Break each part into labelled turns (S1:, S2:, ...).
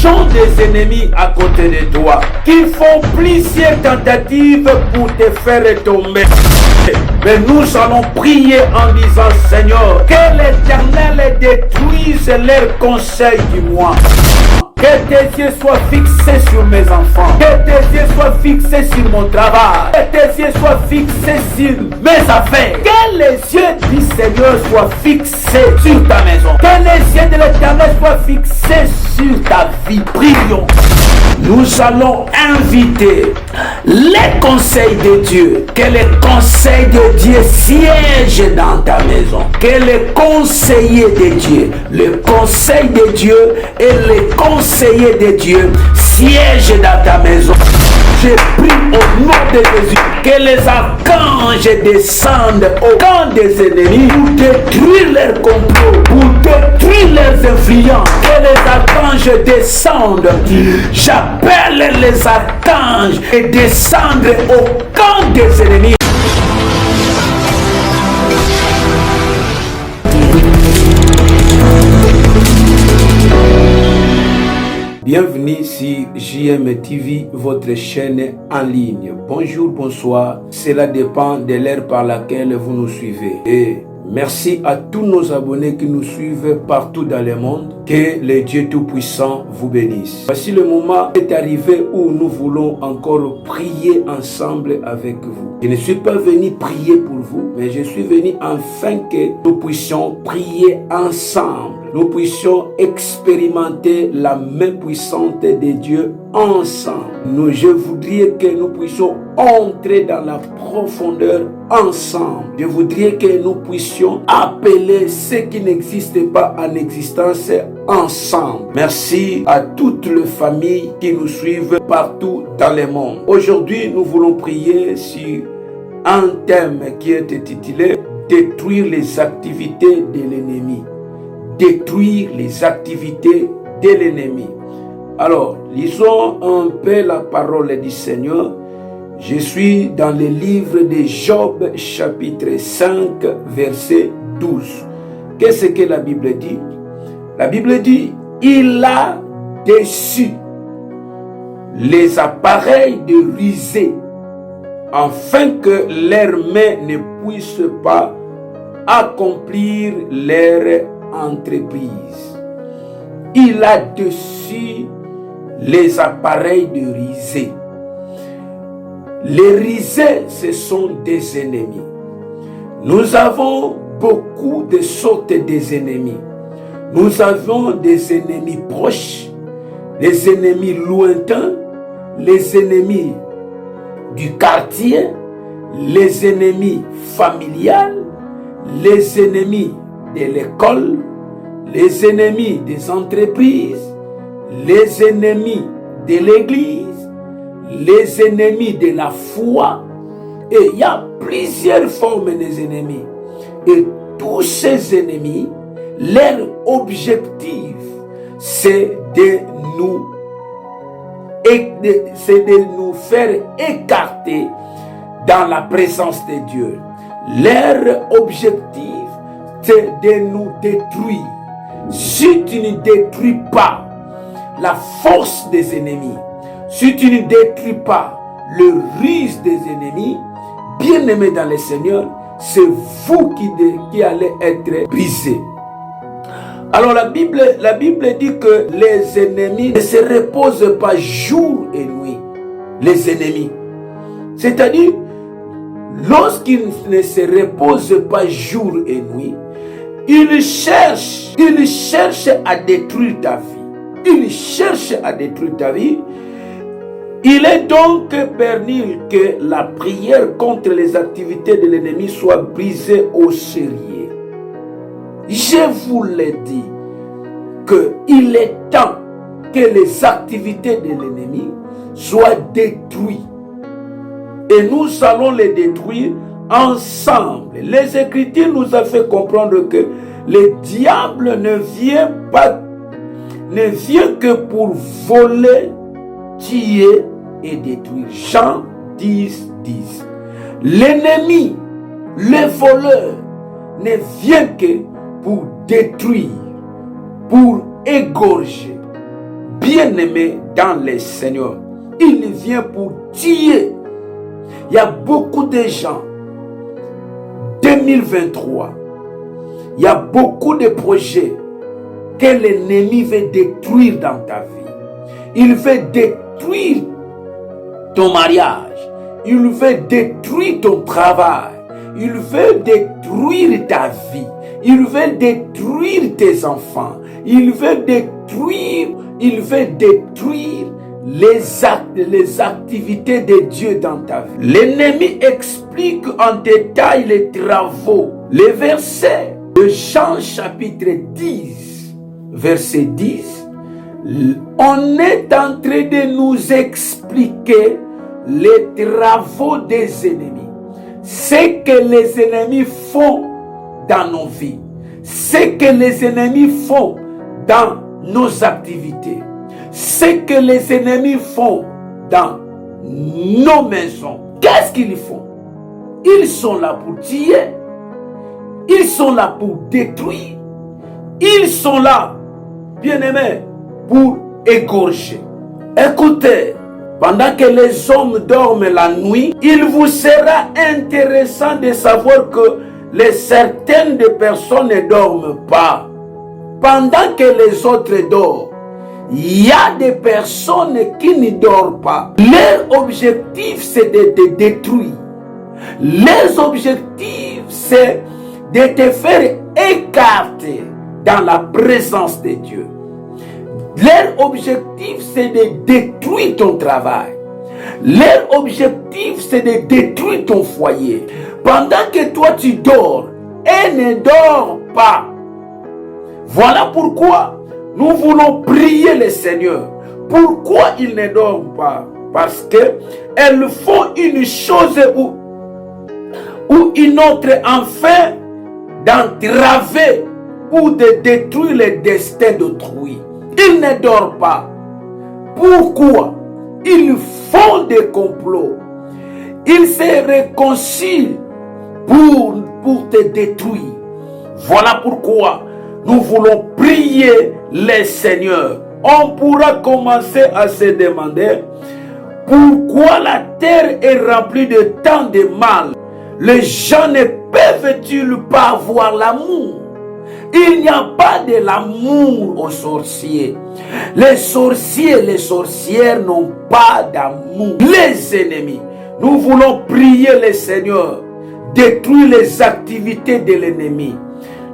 S1: Ils ont des ennemis à côté de toi qui font plusieurs tentatives pour te faire tomber. Mais nous allons prier en disant, Seigneur, que l'Éternel détruise leurs conseils du moi. Que tes yeux soient fixés sur mes enfants. Que tes yeux soient fixés sur mon travail. Que tes yeux soient fixés sur mes affaires. Que les yeux du Seigneur soient fixés sur ta maison. Que les yeux de l'Éternel soient fixés sur ta vie. Prions. Nous allons inviter les conseils de Dieu. Que les conseils de Dieu siègent dans ta maison. Que les conseillers de Dieu, le conseil de Dieu et les conseillers de Dieu siègent dans ta maison. Je prie au nom de Jésus que les archanges descendent au camp des ennemis pour détruire leurs complots, pour détruire leurs influences. Que les archanges descendent. J'appelle les archanges et descendre au camp des ennemis. Bienvenue sur JM TV, votre chaîne en ligne. Bonjour, bonsoir. Cela dépend de l'heure par laquelle vous nous suivez. Et merci à tous nos abonnés qui nous suivent partout dans le monde. Que le Dieu Tout-Puissant vous bénisse. Voici le moment est arrivé où nous voulons encore prier ensemble avec vous. Je ne suis pas venu prier pour vous, mais je suis venu afin que nous puissions prier ensemble. Nous puissions expérimenter la main puissante de Dieu ensemble. Je voudrais que nous puissions entrer dans la profondeur ensemble. Je voudrais que nous puissions appeler ce qui n'existe pas en existence ensemble. Merci à toutes les familles qui nous suivent partout dans le monde. Aujourd'hui, nous voulons prier sur un thème qui est intitulé « Détruire les activités de l'ennemi ». Détruire les activités de l'ennemi. Alors, lisons un peu la parole du Seigneur. Je suis dans le livre de Job, chapitre 5, verset 12. Qu'est-ce que la Bible dit? La Bible dit, il a déçu les appareils de risée, afin que leurs mains ne puissent pas accomplir leur entreprise. Il a déçu les appareils de risée. Les risées, ce sont des ennemis. Nous avons beaucoup de sortes d'ennemis. Nous avons des ennemis proches, des ennemis lointains, les ennemis du quartier, les ennemis familiales, les ennemis de l'école, les ennemis des entreprises, les ennemis de l'église, les ennemis de la foi. Et il y a plusieurs formes des ennemis. Et tous ces ennemis, leur objectif, c'est de nous faire écarter dans la présence de Dieu. Leur objectif, c'est de nous détruire. Si tu ne détruis pas la force des ennemis, si tu ne détruis pas le ruse des ennemis, bien-aimés dans le Seigneur, c'est vous qui allez être brisés. Alors la Bible dit que les ennemis ne se reposent pas jour et nuit. Les ennemis. C'est-à-dire, lorsqu'ils ne se reposent pas jour et nuit, ils cherchent à détruire ta vie. Ils cherchent à détruire ta vie. Il est donc permis que la prière contre les activités de l'ennemi soit brisée au sérieux. Je vous l'ai dit qu'il est temps que les activités de l'ennemi soient détruites. Et nous allons les détruire ensemble. Les Écritures nous ont fait comprendre que le diable ne vient que pour voler, tuer et détruire. Jean 10, 10. L'ennemi, le voleur, ne vient que pour détruire, pour égorger. bien-aimé dans les Seigneurs, il vient pour tuer. Il y a beaucoup de gens, 2023, il y a beaucoup de projets que l'ennemi veut détruire dans ta vie. Il veut détruire ton mariage. Il veut détruire ton travail. Il veut détruire ta vie. Il veut détruire tes enfants. Il veut détruire les activités de Dieu dans ta vie. L'ennemi explique en détail les travaux. Les versets de Jean chapitre 10, verset 10, on est en train de nous expliquer les travaux des ennemis. Ce que les ennemis font dans nos vies. Ce que les ennemis font dans nos activités. Ce que les ennemis font dans nos maisons. Qu'est-ce qu'ils font? Ils sont là pour tuer. Ils sont là pour détruire. Ils sont là, bien-aimés, pour égorger. Écoutez, pendant que les hommes dorment la nuit, il vous sera intéressant de savoir que certaines personnes ne dorment pas. Pendant que les autres dorment, il y a des personnes qui ne dorment pas. Leur objectif, c'est de te détruire. Leur objectif, c'est de te faire écarter dans la présence de Dieu. Leur objectif, c'est de détruire ton travail. Leur objectif, c'est de détruire ton foyer. Pendant que toi, tu dors, et ne dors pas. Voilà pourquoi nous voulons prier le Seigneur. Pourquoi ils ne dorment pas? Parce qu'elles font une chose ou une autre afin d'entraver ou de détruire le destin d'autrui. Ils ne dorment pas. Pourquoi? Ils font des complots. Ils se réconcilient pour te détruire. Voilà pourquoi nous voulons prier le Seigneur. On pourra commencer à se demander pourquoi la terre est remplie de tant de mal. Les gens ne peuvent-ils pas avoir l'amour? Il n'y a pas de l'amour aux sorciers. Les sorciers et les sorcières n'ont pas d'amour. Les ennemis, nous voulons prier le Seigneur, détruire les activités de l'ennemi.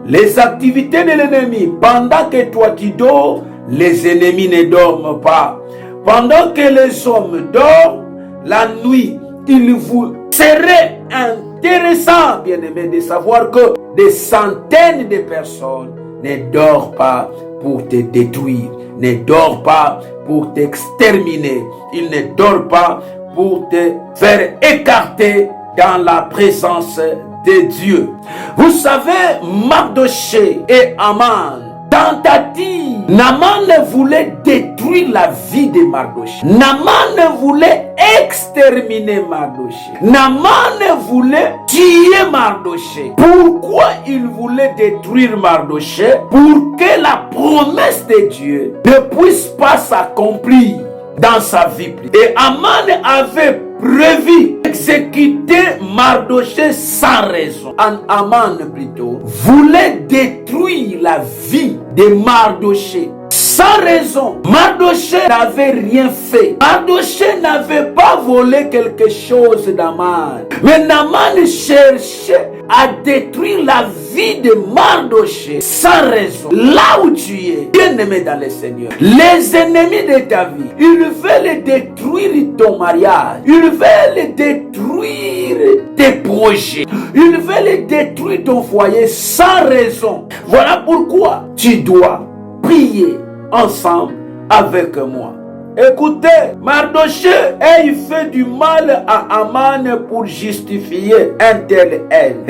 S1: Les activités de l'ennemi, pendant que toi tu dors, les ennemis ne dorment pas. Pendant que les hommes dorment, la nuit, il vous serait intéressant, bien-aimé, de savoir que des centaines de personnes ne dorment pas pour te détruire, ne dorment pas pour t'exterminer, ils ne dorment pas pour te faire écarter dans la présence de Dieu. Vous savez, Mardochée et Aman, tentative. Naaman voulait détruire la vie de Mardochée. Naaman voulait exterminer Mardochée. Naaman voulait tuer Mardochée. Pourquoi il voulait détruire Mardochée? Pour que la promesse de Dieu ne puisse pas s'accomplir dans sa vie. Et Aman avait prévu exécuter Mardochée sans raison. Aman plutôt voulait détruire la vie de Mardochée sans raison. Mardochée n'avait rien fait. Mardochée n'avait pas volé quelque chose d'Aman. Mais Naaman cherchait à détruire la vie de Mardochée sans raison. Là où tu es, bien-aimé dans le Seigneur, les ennemis de ta vie, ils veulent détruire ton mariage. Ils veulent détruire tes projets. Ils veulent détruire ton foyer sans raison. Voilà pourquoi tu dois prier ensemble avec moi. Écoutez, Mardochée il fait du mal à Aman pour justifier un tel haine.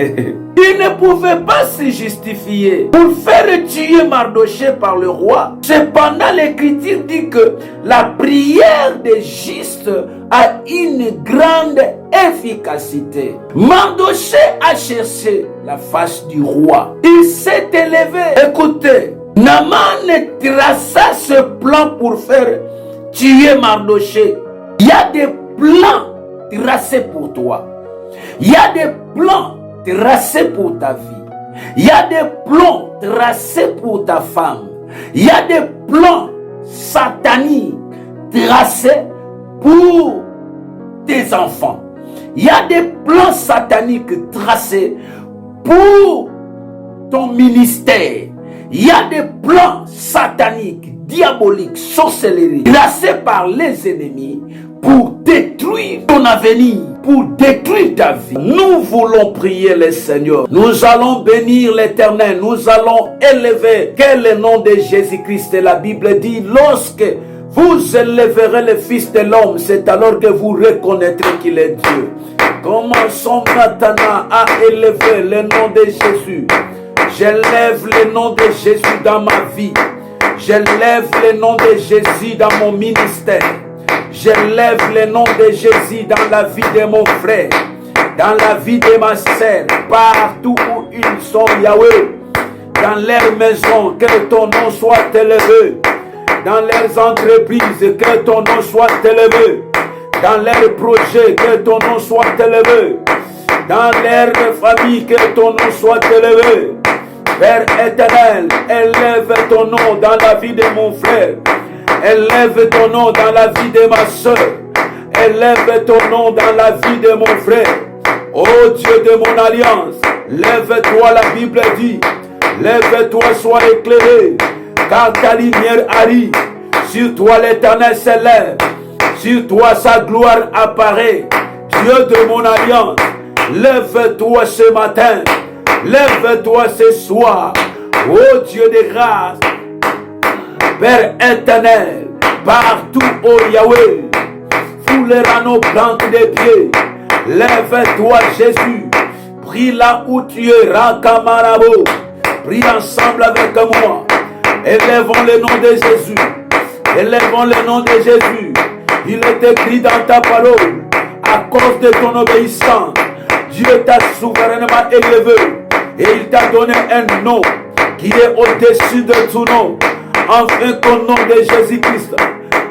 S1: Il ne pouvait pas se justifier pour faire tuer Mardochée par le roi. Cependant, l'Écriture dit que la prière des justes a une grande efficacité. Mardochée a cherché la face du roi. Il s'est élevé. Écoutez, Naaman traça ce plan pour faire tuer Mardochée. Il y a des plans tracés pour toi. Il y a des plans tracés pour ta vie. Il y a des plans tracés pour ta femme. Il y a des plans sataniques tracés pour tes enfants. Il y a des plans sataniques tracés pour ton ministère. Il y a des plans sataniques, diaboliques, sorcelleries, tracés par les ennemis pour détruire ton avenir, pour détruire ta vie. Nous voulons prier le Seigneur. Nous allons bénir l'Éternel. Nous allons élever le nom de Jésus-Christ. La Bible dit, lorsque vous élèverez le Fils de l'homme, c'est alors que vous reconnaîtrez qu'il est Dieu. Commençons maintenant à élever le nom de Jésus. J'élève le nom de Jésus dans ma vie. J'élève le nom de Jésus dans mon ministère. J'élève le nom de Jésus dans la vie de mon frère, dans la vie de ma sœur, partout où ils sont, Yahweh. Dans leur maison, que ton nom soit élevé. Dans leurs entreprises, que ton nom soit élevé. Dans leurs projets, que ton nom soit élevé. Dans leur famille, que ton nom soit élevé. Père éternel, élève ton nom dans la vie de mon frère. Élève ton nom dans la vie de ma soeur. Élève ton nom dans la vie de mon frère. Ô Dieu de mon alliance, lève-toi, la Bible dit. Lève-toi, sois éclairé, car ta lumière arrive. Sur toi l'Éternel s'élève. Sur toi sa gloire apparaît. Dieu de mon alliance, lève-toi ce matin. Lève-toi ce soir. Ô Dieu de grâce, Père éternel, partout, ô Yahweh, sous les ranneaux blancs des pieds, lève-toi Jésus, prie là où tu es, Rakamarabo, prie ensemble avec moi, élevons le nom de Jésus, élevons le nom de Jésus. Il est écrit dans ta parole, à cause de ton obéissance, Dieu t'a souverainement élevé et il t'a donné un nom qui est au-dessus de tout nom. Enfin qu'au nom de Jésus-Christ,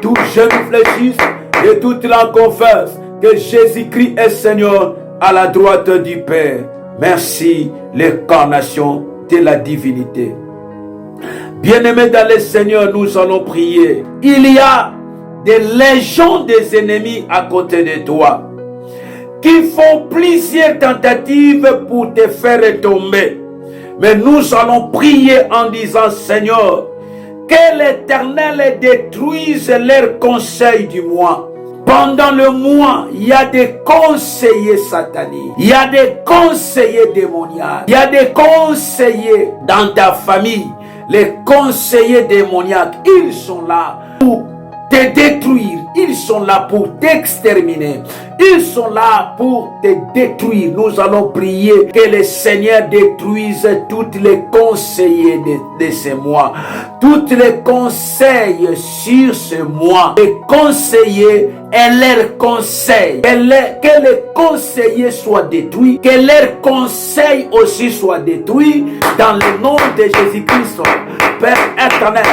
S1: tout genou fléchisse et toute langue confesse que Jésus-Christ est Seigneur à la droite du Père. Merci, l'incarnation de la divinité. Bien-aimés dans le Seigneur, nous allons prier. Il y a des légions des ennemis à côté de toi qui font plusieurs tentatives pour te faire tomber. Mais nous allons prier en disant, Seigneur, que l'Éternel détruise leurs conseils du mois. Pendant le mois, il y a des conseillers sataniques, il y a des conseillers démoniaques, il y a des conseillers dans ta famille. Les conseillers démoniaques, ils sont là pour te détruire, ils sont là pour t'exterminer, ils sont là pour te détruire. Nous allons prier que le Seigneur détruise tous les conseillers de ce mois, tous les conseils sur ce mois, les conseillers et leurs conseils, que les conseillers soient détruits, que leurs conseils aussi soient détruits dans le nom de Jésus-Christ. Père éternel,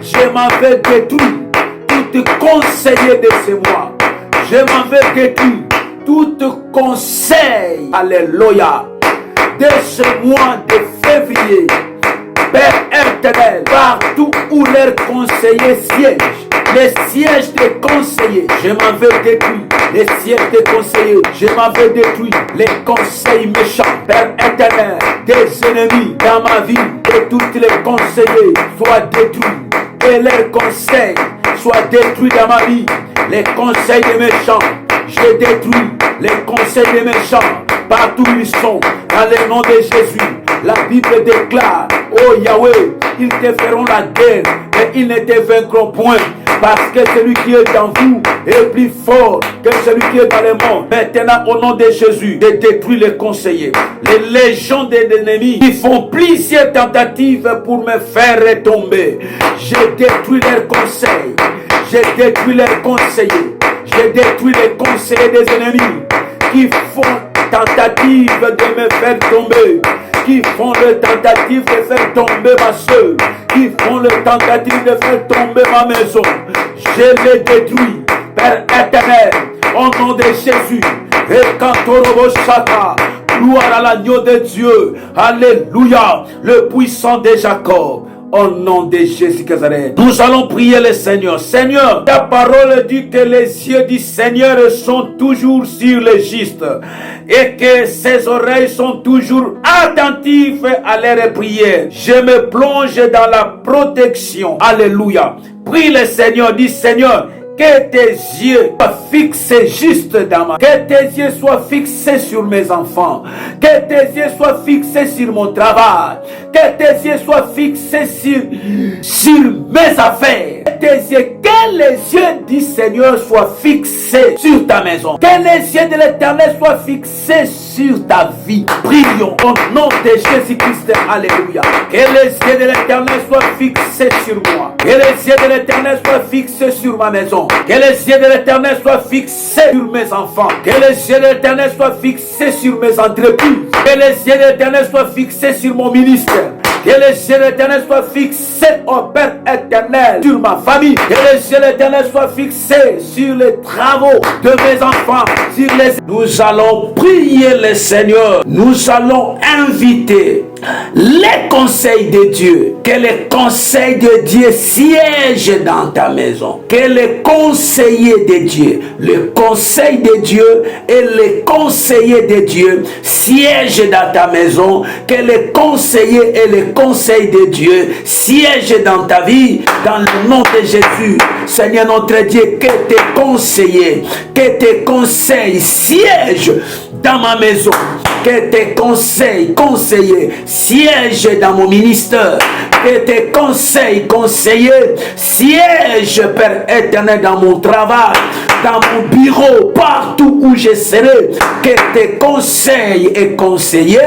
S1: je m'en vais détruire tout conseiller de ce mois. Je m'en vais détruire tout conseil, alléluia, de ce mois de février. Père éternel, partout où leurs conseillers siègent, les sièges des conseillers, je m'en vais détruire. Les sièges des conseillers, je m'en vais détruire. Les conseils méchants, Père éternel, des ennemis dans ma vie, que tous les conseillers soient détruits. Et leurs conseils soient détruits dans ma vie. Les conseils des méchants, je détruis les conseils des méchants partout où ils sont. Dans le nom de Jésus, la Bible déclare, oh Yahweh, ils te feront la guerre et ils ne te vaincront point. Parce que celui qui est en vous est plus fort que celui qui est dans le monde. Maintenant, au nom de Jésus, de détruire les conseillers, les légions des ennemis qui font plusieurs tentatives pour me faire tomber. Je détruis leurs conseils. Je détruis leurs conseillers. Je détruis les conseillers des ennemis qui font tentative de me faire tomber. qui font le tentative de faire tomber ma soeur, qui font le tentative de faire tomber ma maison, je les détruis, Père éternel, au nom de Jésus. Et quand gloire à l'agneau de Dieu, alléluia, le puissant de Jacob. Au nom de Jésus Nazareth, nous allons prier le Seigneur. Seigneur, ta parole dit que les yeux du Seigneur sont toujours sur les justes et que ses oreilles sont toujours attentives à leurs prières. Je me plonge dans la protection. Alléluia. Prie le Seigneur, dis Seigneur, que tes yeux soient fixés juste dans ma... Que tes yeux soient fixés sur mes enfants. Que tes yeux soient fixés sur mon travail. Que tes yeux soient fixés sur mes affaires. Que tes yeux, que les yeux du Seigneur soient fixés sur ta maison. Que les yeux de l'Éternel soient fixés sur ta vie. Prions au nom de Jésus-Christ. Alléluia. Que les yeux de l'Éternel soient fixés sur moi. Que les yeux de l'Éternel soient fixés sur ma maison. Que les yeux de l'Éternel soient fixés sur mes enfants. Que les yeux de l'Éternel soient fixés sur mes entreprises. Que les yeux de l'Éternel soient fixés sur mon ministère. Que les yeux de l'Éternel soient fixés au Père éternel sur ma famille. Que les yeux de l'Éternel soient fixés sur les travaux de mes enfants. Sur les... Nous allons prier le Seigneur. Nous allons inviter les conseils de Dieu. Que les conseils de Dieu siègent dans ta maison. Que les conseillers de Dieu, le conseil de Dieu et les conseillers de Dieu siègent dans ta maison. Que les conseillers et les conseils de Dieu siègent dans ta vie, dans le nom de Jésus. Seigneur notre Dieu, que tes conseillers, que tes conseils siègent dans ma maison. Que tes conseillers siègent dans mon ministère. Que tes conseillers siègent, Père éternel, dans mon travail, dans mon bureau, partout où je serai. Que tes conseils et conseillers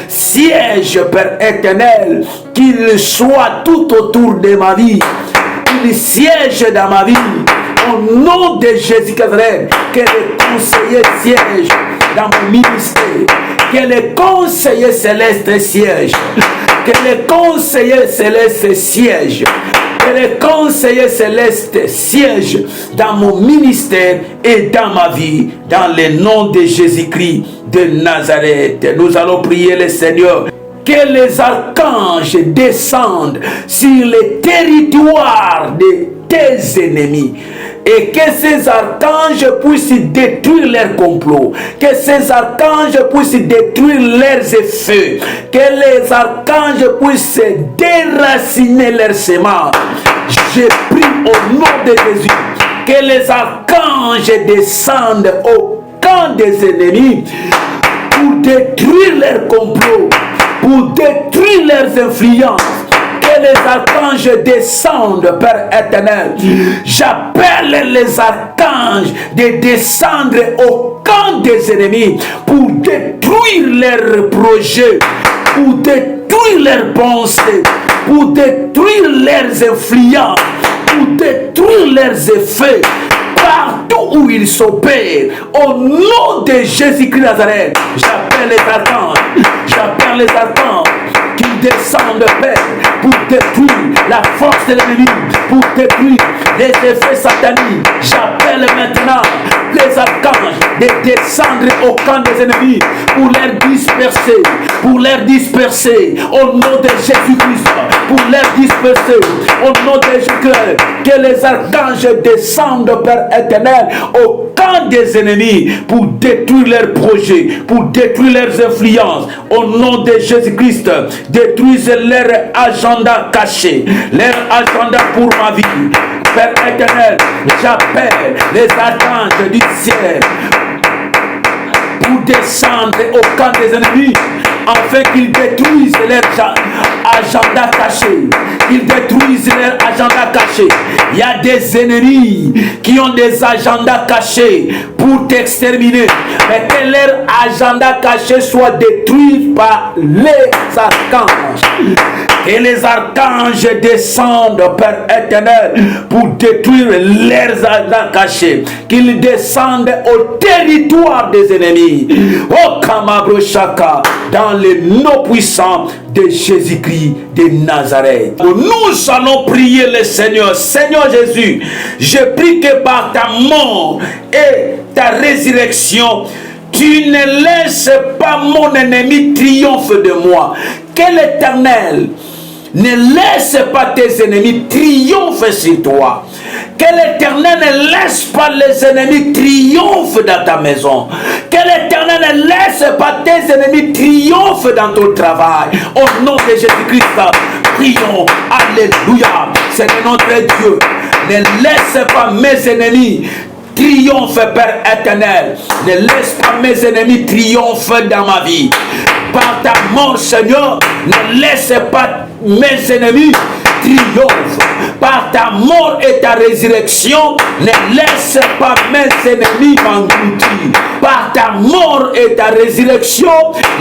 S1: siègent, Père éternel, qu'ils soient tout autour de ma vie, qu'ils siègent dans ma vie. Au nom de Jésus-Christ, que les conseillers siègent dans mon ministère. Que les conseillers célestes siègent. Que les conseillers célestes siègent. Que les conseillers célestes siègent dans mon ministère et dans ma vie. Dans le nom de Jésus-Christ de Nazareth. Nous allons prier le Seigneur. Que les archanges descendent sur les territoires de tes ennemis. Et que ces archanges puissent détruire leurs complots. Que ces archanges puissent détruire leurs effets. Que les archanges puissent déraciner leurs semences. Je prie au nom de Jésus. Que les archanges descendent au camp des ennemis pour détruire leurs complots, pour détruire leurs influences. Que les archanges descendent, Père éternel. J'appelle les archanges de descendre au camp des ennemis pour détruire leurs projets, pour détruire leurs pensées, pour détruire leurs influences, pour détruire leurs effets. Partout où ils s'opèrent, au nom de Jésus-Christ Nazareth, j'appelle les archanges qu'ils descendent, Père, pour détruire la force de l'ennemi, pour détruire les effets sataniques. J'appelle maintenant les archanges de descendre au camp des ennemis pour les disperser, au nom de Jésus-Christ, pour les disperser, au nom de Jésus-Christ. Que les archanges descendent, Père éternel, au camp des ennemis pour détruire leurs projets, pour détruire leurs influences, au nom de Jésus-Christ. Détruisent leur agenda caché, leur agenda pour ma vie. Père éternel, j'appelle les archanges du ciel pour descendre au camp des ennemis afin qu'ils détruisent leur agenda caché. Ils détruisent leur agenda caché. Il y a des ennemis qui ont des agendas cachés pour t'exterminer. Mais que leur agenda caché soit détruit par les archanges. Et les archanges descendent, Père éternel, pour détruire leurs agents cachés. Qu'ils descendent au territoire des ennemis. Oh Kamabroshaka, dans les noms puissants de Jésus-Christ de Nazareth. Nous allons prier le Seigneur. Seigneur Jésus, je prie que par ta mort et ta résurrection, tu ne laisses pas mon ennemi triompher de moi. Que l'Éternel ne laisse pas tes ennemis triompher sur toi. Que l'Éternel ne laisse pas les ennemis triompher dans ta maison. Que l'Éternel ne laisse pas tes ennemis triompher dans ton travail. Au nom de Jésus-Christ, prions. Alléluia. Seigneur notre Dieu, ne laisse pas mes ennemis triompher, Père éternel. Ne laisse pas mes ennemis triompher dans ma vie. Par ta mort, Seigneur, ne laisse pas mes ennemis triompher. Par ta mort et ta résurrection, ne laisse pas mes ennemis m'engloutir. Par ta mort et ta résurrection,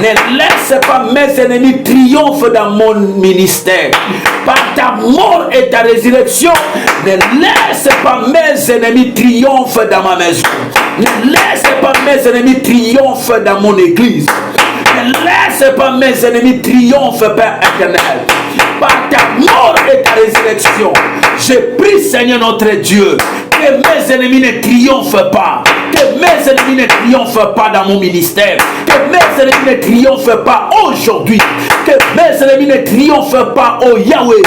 S1: ne laisse pas mes ennemis triompher dans mon ministère. Par ta mort et ta résurrection, ne laisse pas mes ennemis triompher dans ma maison. Ne laisse pas mes ennemis triompher dans mon église. Ne laisse pas mes ennemis triompher, Père éternel. Par ta mort et ta résurrection, je prie, Seigneur notre Dieu, que mes ennemis ne triomphent pas. Que mes ennemis ne triomphent pas dans mon ministère. Que mes ennemis ne triomphent pas aujourd'hui. Que mes ennemis ne triomphent pas au Yahweh.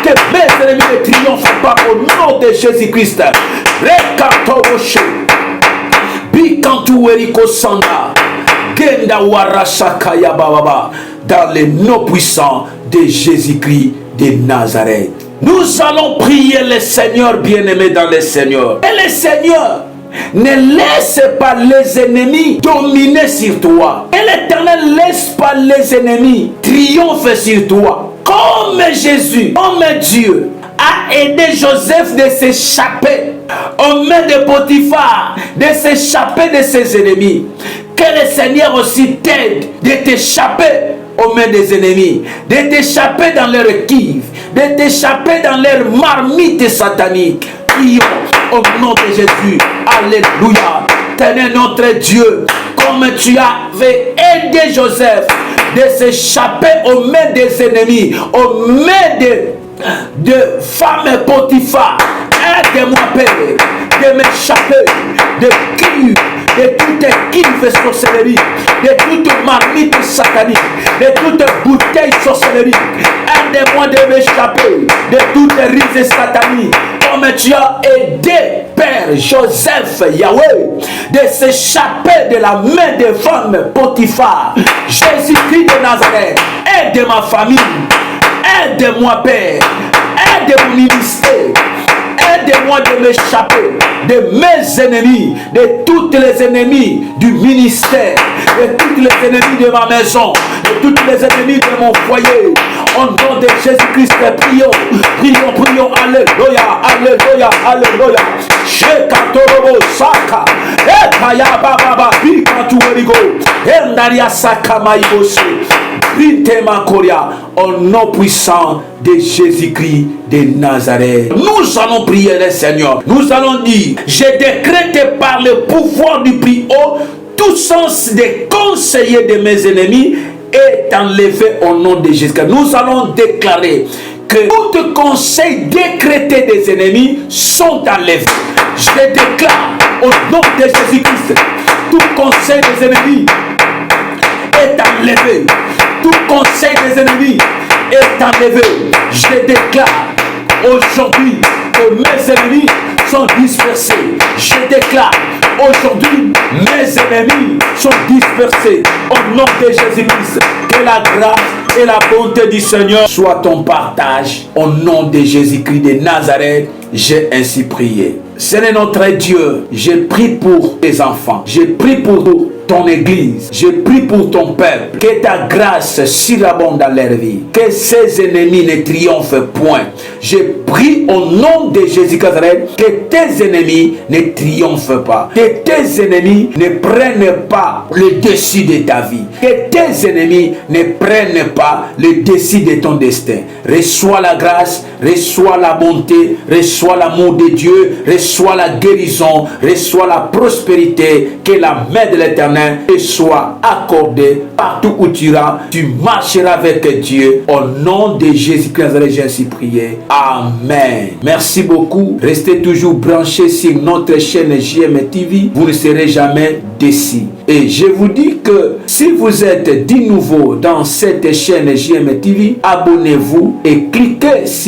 S1: Que mes ennemis ne triomphent pas au nom de Jésus-Christ. Rekatoboshe. Bikantu Eriko Sanda. Genda Warashaka Yababa. Dans les noms puissants de Jésus-Christ de Nazareth. Nous allons prier le Seigneur bien-aimé dans le Seigneur. Et le Seigneur ne laisse pas les ennemis dominer sur toi. Et l'Éternel ne laisse pas les ennemis triompher sur toi. Comme Jésus, comme Dieu, a aidé Joseph de s'échapper aux mains de Potiphar, de s'échapper de ses ennemis. Que le Seigneur aussi t'aide de t'échapper aux mains des ennemis, de t'échapper dans leur kive, de t'échapper dans leur marmite satanique. Prions au nom de Jésus. Alléluia. Tenez notre Dieu, comme tu avais aidé Joseph de s'échapper aux mains des ennemis, aux mains de femmes Potiphar. Aide-moi, Père, de m'échapper de kive, de toute kive sorcellerie, de toute marmite satanique, de toute bouteille sorcellerie. Aide-moi de m'échapper de toute ruse satanique. Comme tu as aidé Père Joseph Yahweh de s'échapper de la main des femmes Potiphar. Jésus-Christ de Nazareth, aide ma famille, aide-moi Père, aide mon ministère. Aide-moi de m'échapper de mes ennemis, de tous les ennemis du ministère, de tous les ennemis de ma maison, de tous les ennemis de mon foyer. Au nom de Jésus-Christ, prions, prions, prions. Alléluia, alléluia, alléluia. Shekatorobo Saka, Ekaya Baba, Bikatuerigo, Endaria Saka Maïbose. Au nom puissant de Jésus-Christ de Nazareth. Nous allons prier le Seigneur. Nous allons dire, je décrète par le pouvoir du plus haut, tout sens des conseillers de mes ennemis est enlevé au nom de Jésus-Christ. Nous allons déclarer que tout conseil décrété des ennemis sont enlevés. Je déclare au nom de Jésus-Christ, tout conseil des ennemis est enlevé. Tout conseil des ennemis est enlevé. Je déclare aujourd'hui que mes ennemis sont dispersés. Je déclare aujourd'hui mes ennemis sont dispersés. Au nom de Jésus-Christ, que la grâce et la bonté du Seigneur soient ton partage. Au nom de Jésus-Christ de Nazareth, j'ai ainsi prié. Seigneur notre Dieu, je prie pour tes enfants. Je prie pour ton église. Je prie pour ton peuple. Que ta grâce surabonde dans leur vie. Que ses ennemis ne triomphent point. Je prie au nom de Jésus-Christ que tes ennemis ne triomphent pas. Que tes ennemis ne prennent pas le dessus de ta vie. Que tes ennemis ne prennent pas le dessus de ton destin. Reçois la grâce, reçois la bonté, reçois l'amour de Dieu, reçois la guérison, reçois la prospérité. Que la main de l'Éternel te soit accordée partout où tu iras. Tu marcheras avec Dieu. Au nom de Jésus-Christ, j'ai ainsi prié. Amen. Merci beaucoup. Restez toujours branchés sur notre chaîne JM TV. Vous ne serez jamais déçus. Et je vous dis que si vous êtes de nouveau dans cette chaîne JM TV, abonnez-vous et cliquez sur